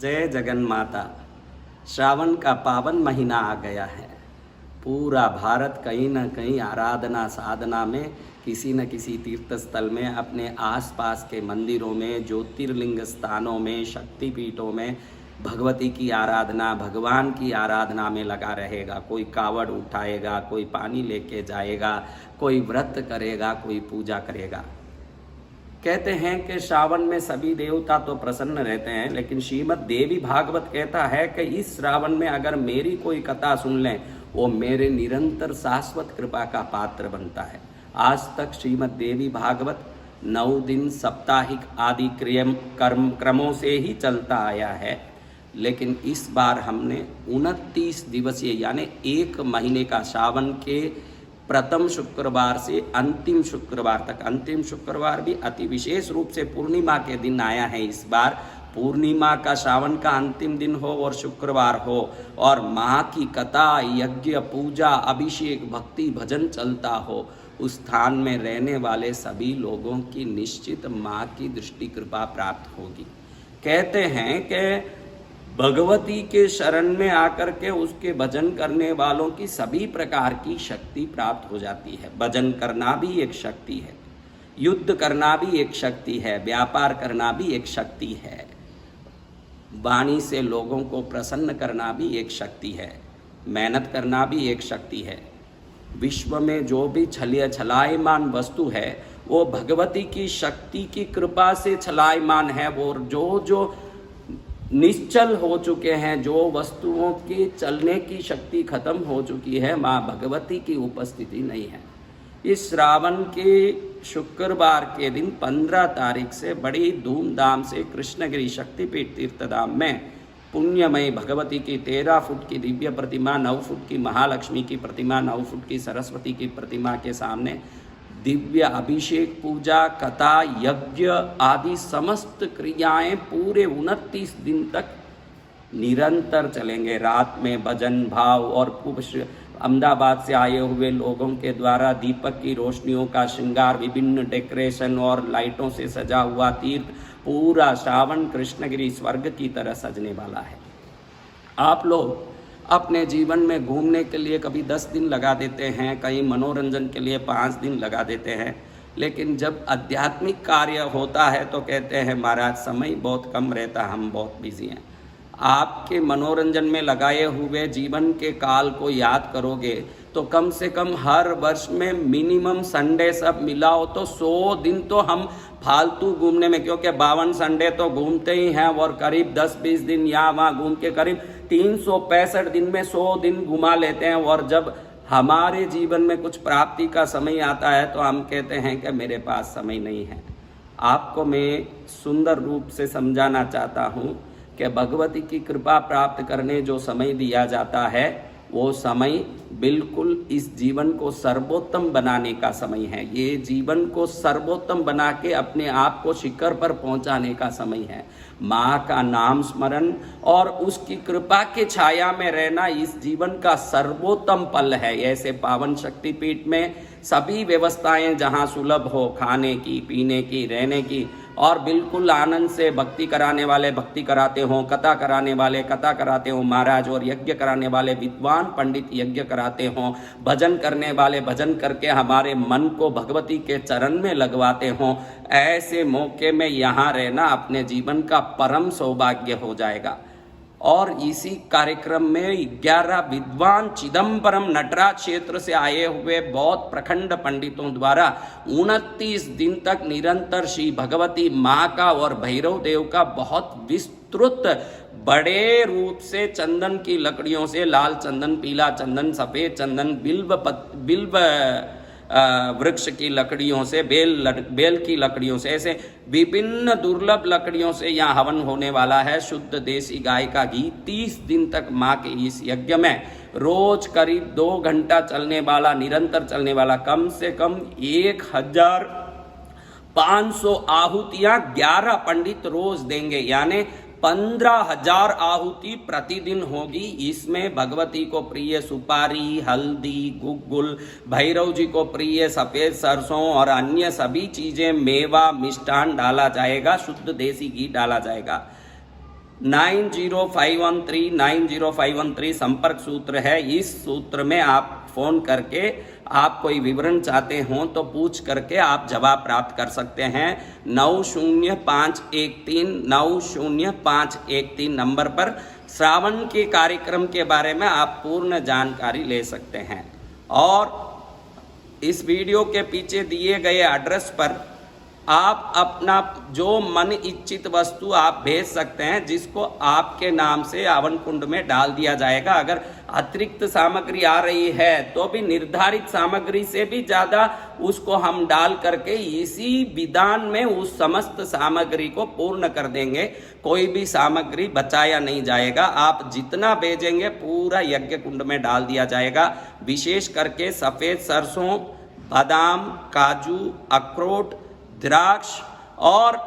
जय जगन माता। श्रावण का पावन महीना आ गया है। पूरा भारत कहीं न कहीं आराधना साधना में किसी न किसी तीर्थ स्थल में, अपने आसपास के मंदिरों में, ज्योतिर्लिंग स्थानों में, शक्तिपीठों में भगवती की आराधना, भगवान की आराधना में लगा रहेगा। कोई कावड़ उठाएगा, कोई पानी लेके जाएगा, कोई व्रत करेगा, कोई पूजा करेगा। कहते हैं कि श्रावण में सभी देवता तो प्रसन्न रहते हैं, लेकिन श्रीमद् देवी भागवत कहता है कि इस श्रावण में अगर मेरी कोई कथा सुन लें, वो मेरे निरंतर शाश्वत कृपा का पात्र बनता है। आज तक श्रीमद् देवी भागवत 9 दिन साप्ताहिक आदि क्रमों से ही चलता आया है, लेकिन इस बार हमने 29 दिवसीय यानी 1 महीने का, श्रावण के प्रथम शुक्रवार से अंतिम शुक्रवार तक, अंतिम शुक्रवार भी अति विशेष रूप से पूर्णिमा के दिन आया है। इस बार पूर्णिमा का श्रावण का अंतिम दिन हो और शुक्रवार हो, और माँ की कथा, यज्ञ, पूजा, अभिषेक, भक्ति, भजन चलता हो, उस स्थान में रहने वाले सभी लोगों की निश्चित माँ की दृष्टि कृपा प्राप्त होगी। कहते हैं कि भगवती के शरण में आकर के उसके भजन करने वालों की सभी प्रकार की शक्ति प्राप्त हो जाती है। भजन करना भी एक शक्ति है, युद्ध करना भी एक शक्ति है, व्यापार करना भी एक शक्ति है, वाणी से लोगों को प्रसन्न करना भी एक शक्ति है, मेहनत करना भी एक शक्ति है। विश्व में जो भी छलायमान वस्तु है वो भगवती की शक्ति की कृपा से छलायमान है। वो जो निश्चल हो चुके हैं, जो वस्तुओं की चलने की शक्ति खत्म हो चुकी है, माँ भगवती की उपस्थिति नहीं है। इस श्रावण के शुक्रवार के दिन 15 तारीख से बड़ी धूमधाम से कृष्णगिरी शक्तिपीठ तीर्थधाम में पुण्यमयी भगवती की 13 फुट की दिव्य प्रतिमा, 9 फुट की महालक्ष्मी की प्रतिमा, 9 फुट की सरस्वती की प्रतिमा के सामने दिव्य अभिषेक, पूजा, कथा, यज्ञ आदि समस्त क्रियाएं पूरे 29 दिन तक निरंतर चलेंगे। रात में भजन भाव और अहमदाबाद से आए हुए लोगों के द्वारा दीपक की रोशनियों का श्रृंगार, विभिन्न डेकोरेशन और लाइटों से सजा हुआ तीर्थ, पूरा श्रावण कृष्णगिरी स्वर्ग की तरह सजने वाला है। आप लोग अपने जीवन में घूमने के लिए कभी 10 दिन लगा देते हैं, कहीं मनोरंजन के लिए 5 दिन लगा देते हैं, लेकिन जब आध्यात्मिक कार्य होता है तो कहते हैं महाराज समय बहुत कम रहता, हम बहुत बिजी हैं। आपके मनोरंजन में लगाए हुए जीवन के काल को याद करोगे तो कम से कम हर वर्ष में मिनिमम संडे सब मिलाओ तो 100 दिन तो हम फालतू घूमने में, क्योंकि 52 संडे तो घूमते ही हैं, और करीब 10-20 दिन यहाँ वहाँ घूम के करीब 365 दिन में 100 दिन घुमा लेते हैं। और जब हमारे जीवन में कुछ प्राप्ति का समय आता है तो हम कहते हैं कि मेरे पास समय नहीं है। आपको मैं सुंदर रूप से समझाना चाहता हूँ कि भगवती की कृपा प्राप्त करने जो समय दिया जाता है वो समय बिल्कुल इस जीवन को सर्वोत्तम बनाने का समय है। ये जीवन को सर्वोत्तम बना के अपने आप को शिखर पर पहुंचाने का समय है। माँ का नाम स्मरण और उसकी कृपा के छाया में रहना इस जीवन का सर्वोत्तम पल है। ऐसे पावन शक्तिपीठ में सभी व्यवस्थाएं जहाँ सुलभ हो, खाने की, पीने की, रहने की, और बिल्कुल आनंद से भक्ति कराने वाले भक्ति कराते हों, कथा कराने वाले कथा कराते हों महाराज, और यज्ञ कराने वाले विद्वान पंडित यज्ञ कराते हों, भजन करने वाले भजन करके हमारे मन को भगवती के चरण में लगवाते हों, ऐसे मौके में यहाँ रहना अपने जीवन का परम सौभाग्य हो जाएगा। और इसी कार्यक्रम में 11 विद्वान चिदम्बरम नटराज क्षेत्र से आए हुए बौद्ध प्रखंड पंडितों द्वारा 29 दिन तक निरंतर श्री भगवती माँ का और भैरव देव का बहुत विस्तृत बड़े रूप से चंदन की लकड़ियों से, लाल चंदन, पीला चंदन, सफेद चंदन, बिल्व वृक्ष की लकड़ियों से, बेल की लकड़ियों से, ऐसे विभिन्न दुर्लभ लकड़ियों से यहाँ हवन होने वाला है। शुद्ध देसी गाय का घी 30 दिन तक माँ के इस यज्ञ में रोज करीब 2 घंटा चलने वाला, निरंतर चलने वाला, कम से कम 1500 आहुतियां 11 पंडित रोज देंगे, यानी 15,000 आहुति प्रतिदिन होगी। इसमें भगवती को प्रिय सुपारी, हल्दी, गुग्गुल, भैरव जी को प्रिय सफेद सरसों और अन्य सभी चीजें, मेवा, मिष्ठान डाला जाएगा, शुद्ध देसी घी डाला जाएगा। 9051390513 संपर्क सूत्र है। इस सूत्र में आप फोन करके आप कोई विवरण चाहते हो तो पूछ करके आप जवाब प्राप्त कर सकते हैं। 9051390513 नंबर पर श्रावण के कार्यक्रम के बारे में आप पूर्ण जानकारी ले सकते हैं। और इस वीडियो के पीछे दिए गए एड्रेस पर आप अपना जो मन इच्छित वस्तु आप भेज सकते हैं, जिसको आपके नाम से हवन कुंड में डाल दिया जाएगा। अगर अतिरिक्त सामग्री आ रही है तो भी निर्धारित सामग्री से भी ज्यादा उसको हम डाल करके इसी विधान में उस समस्त सामग्री को पूर्ण कर देंगे। कोई भी सामग्री बचाया नहीं जाएगा। आप जितना भेजेंगे पूरा यज्ञ कुंड में डाल दिया जाएगा। विशेष करके सफेद सरसों, बादाम, काजू, अखरोट, द्राक्ष और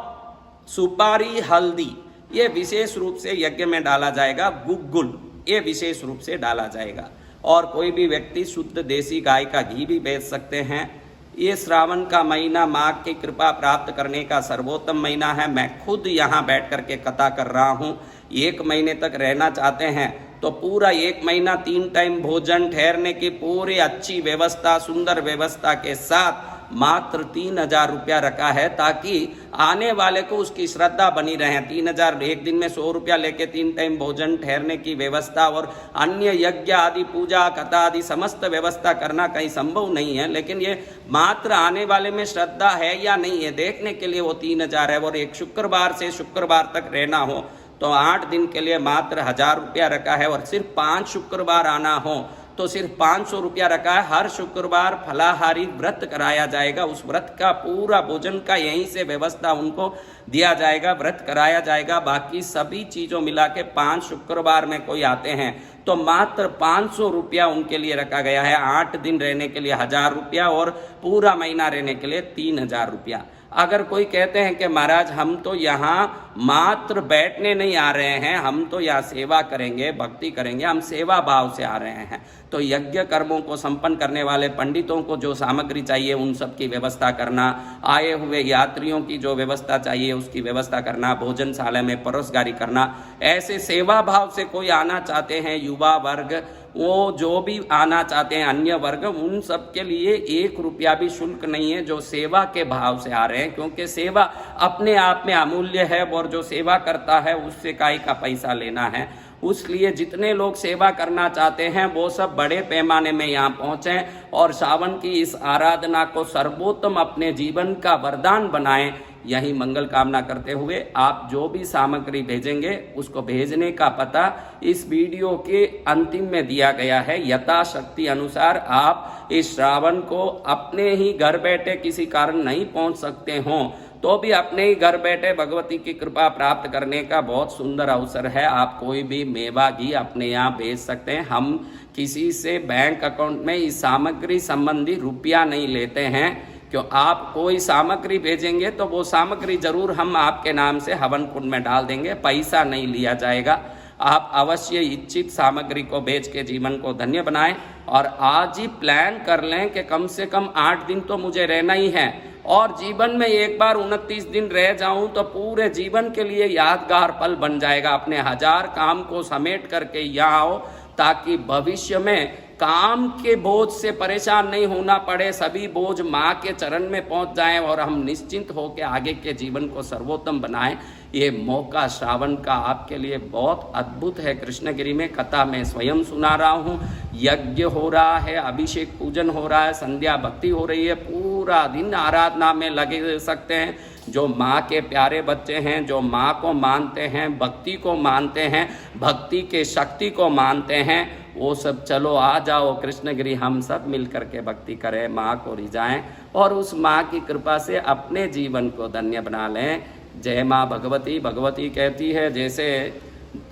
सुपारी, हल्दी, ये विशेष रूप से यज्ञ में डाला जाएगा। गुग्गुल, ये विशेष रूप से डाला जाएगा। और कोई भी व्यक्ति शुद्ध देसी गाय का घी भी बेच सकते हैं। ये श्रावण का महीना माँ की कृपा प्राप्त करने का सर्वोत्तम महीना है। मैं खुद यहाँ बैठ करके कथा कर रहा हूँ। 1 महीने तक रहना चाहते हैं तो पूरा 1 महीना 3 टाइम भोजन, ठहरने की पूरी अच्छी व्यवस्था, सुंदर व्यवस्था के साथ मात्र 3000 रुपया रखा है, ताकि आने वाले को उसकी श्रद्धा बनी रहे। 3000 एक दिन में 100 रुपया लेके 3 टाइम भोजन, ठहरने की व्यवस्था और अन्य यज्ञ आदि, पूजा, कथा आदि समस्त व्यवस्था करना कहीं संभव नहीं है। लेकिन ये मात्र आने वाले में श्रद्धा है या नहीं है देखने के लिए वो 3000 है। और एक शुक्रवार से शुक्रवार तक रहना हो तो 8 दिन के लिए मात्र 1000 रुपया रखा है। और सिर्फ 5 शुक्रवार आना हो तो सिर्फ 500 रुपया रखा है। हर शुक्रवार फलाहारी व्रत कराया जाएगा। उस व्रत का पूरा भोजन का यहीं से व्यवस्था उनको दिया जाएगा, व्रत कराया जाएगा। बाकी सभी चीज़ों मिला के 5 शुक्रवार में कोई आते हैं तो मात्र 500 रुपया उनके लिए रखा गया है। 8 दिन रहने के लिए 1000 रुपया और पूरा महीना रहने के लिए 3000 रुपया। अगर कोई कहते हैं कि महाराज हम तो यहाँ मात्र बैठने नहीं आ रहे हैं, हम तो यहाँ सेवा करेंगे, भक्ति करेंगे, हम सेवा भाव से आ रहे हैं, तो यज्ञ कर्मों को संपन्न करने वाले पंडितों को जो सामग्री चाहिए उन सब की व्यवस्था करना, आए हुए यात्रियों की जो व्यवस्था चाहिए उसकी व्यवस्था करना, भोजनशाला में परोसगारी करना, ऐसे सेवा भाव से कोई आना चाहते हैं युवा वर्ग, वो जो भी आना चाहते हैं अन्य वर्ग, उन सब के लिए 1 रुपया भी शुल्क नहीं है जो सेवा के भाव से आ रहे हैं। क्योंकि सेवा अपने आप में अमूल्य है और जो सेवा करता है उससे काय का पैसा लेना है। इसलिए जितने लोग सेवा करना चाहते हैं वो सब बड़े पैमाने में यहाँ पहुँचें और सावन की इस आराधना को सर्वोत्तम अपने जीवन का वरदान बनाएं। यही मंगल कामना करते हुए आप जो भी सामग्री भेजेंगे उसको भेजने का पता इस वीडियो के अंतिम में दिया गया है। यथाशक्ति अनुसार आप इस श्रावण को अपने ही घर बैठे किसी कारण नहीं पहुंच सकते हों तो भी अपने ही घर बैठे भगवती की कृपा प्राप्त करने का बहुत सुंदर अवसर है। आप कोई भी मेवा घी अपने यहाँ भेज सकते हैं। हम किसी से बैंक अकाउंट में इस सामग्री संबंधी रुपया नहीं लेते हैं। क्यों आप कोई सामग्री भेजेंगे तो वो सामग्री जरूर हम आपके नाम से हवन कुंड में डाल देंगे, पैसा नहीं लिया जाएगा। आप अवश्य इच्छित सामग्री को बेच के जीवन को धन्य बनाएं और आज ही प्लान कर लें कि कम से कम 8 दिन तो मुझे रहना ही है और जीवन में एक बार 29 दिन रह जाऊं तो पूरे जीवन के लिए यादगार पल बन जाएगा। अपने 1000 काम को समेट करके यहाँ आओ ताकि भविष्य में काम के बोझ से परेशान नहीं होना पड़े, सभी बोझ माँ के चरण में पहुँच जाएं और हम निश्चिंत होकर आगे के जीवन को सर्वोत्तम बनाएं। ये मौका श्रावण का आपके लिए बहुत अद्भुत है। कृष्णगिरी में कथा मैं स्वयं सुना रहा हूँ, यज्ञ हो रहा है, अभिषेक पूजन हो रहा है, संध्या भक्ति हो रही है, पूरा दिन आराधना में लगे सकते हैं। जो माँ के प्यारे बच्चे हैं, जो माँ को मानते हैं, भक्ति को मानते हैं, भक्ति के शक्ति को मानते हैं, वो सब चलो आ जाओ कृष्णगिरी, हम सब मिल करके भक्ति करें, माँ को रिझाएं और उस माँ की कृपा से अपने जीवन को धन्य बना लें। जय माँ भगवती। भगवती कहती है जैसे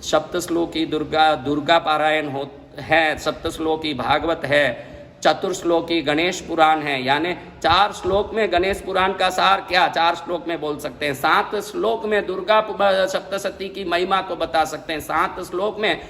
सप्तश्लोकी दुर्गा पारायण हो है, सप्तश्लोकी भागवत है, चतुर्श्लोकी गणेश पुराण है, यानी 4 श्लोक में गणेश पुराण का सार क्या 4 श्लोक में बोल सकते हैं। 7 श्लोक में दुर्गा सप्तशती की महिमा को बता सकते हैं। 7 श्लोक में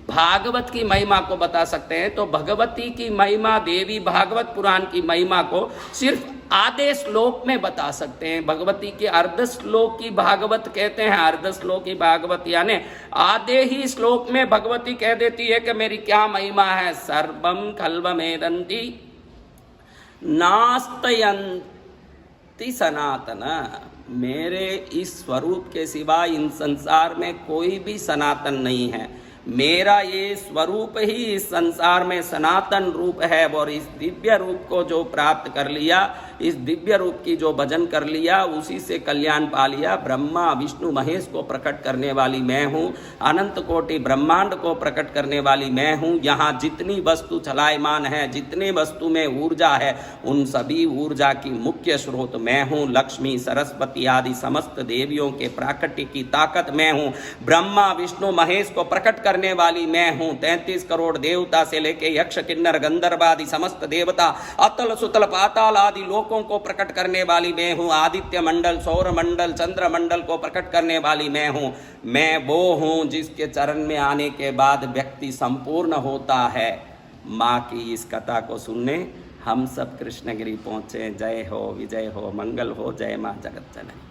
भागवत की महिमा को बता सकते हैं, तो भगवती की महिमा, देवी भागवत पुराण की महिमा को सिर्फ आधे श्लोक में बता सकते हैं। भगवती के अर्ध श्लोक की भागवत कहते हैं, अर्ध श्लोक की भागवत यानी आधे ही श्लोक में भगवती कह देती है कि मेरी क्या महिमा है। सर्वम खल्वमेदंती नास्तयंति सनातन, मेरे इस स्वरूप के सिवा इन संसार में कोई भी सनातन नहीं है। मेरा ये स्वरूप ही इस संसार में सनातन रूप है, और इस दिव्य रूप को जो प्राप्त कर लिया, इस दिव्य रूप की जो भजन कर लिया, उसी से कल्याण पा लिया। ब्रह्मा विष्णु महेश को प्रकट करने वाली मैं हूँ, अनंत कोटि ब्रह्मांड को प्रकट करने वाली मैं हूँ। यहाँ जितनी वस्तु चलायमान है, जितने वस्तु में ऊर्जा है, उन सभी ऊर्जा की मुख्य स्रोत मैं हूँ। लक्ष्मी सरस्वती आदि समस्त देवियों के प्राकट्य की ताकत मैं हूँ। ब्रह्मा विष्णु महेश को प्रकट करने वाली मैं हूँ। 33 करोड़ देवता से लेके यक्ष किन्नर गंधर्व आदि समस्त देवता, अतल सुतल पाताल आदि लोकों को प्रकट करने वाली मैं हूँ। आदित्य मंडल, सौर मंडल, चंद्र मंडल को प्रकट करने वाली मैं हूँ। मैं वो हूँ जिसके चरण में आने के बाद व्यक्ति संपूर्ण होता है। माँ की इस कथा को सुनने हम सब कृष्णगिरी पहुँचे। जय हो, विजय हो, मंगल हो। जय माँ जगत जननी।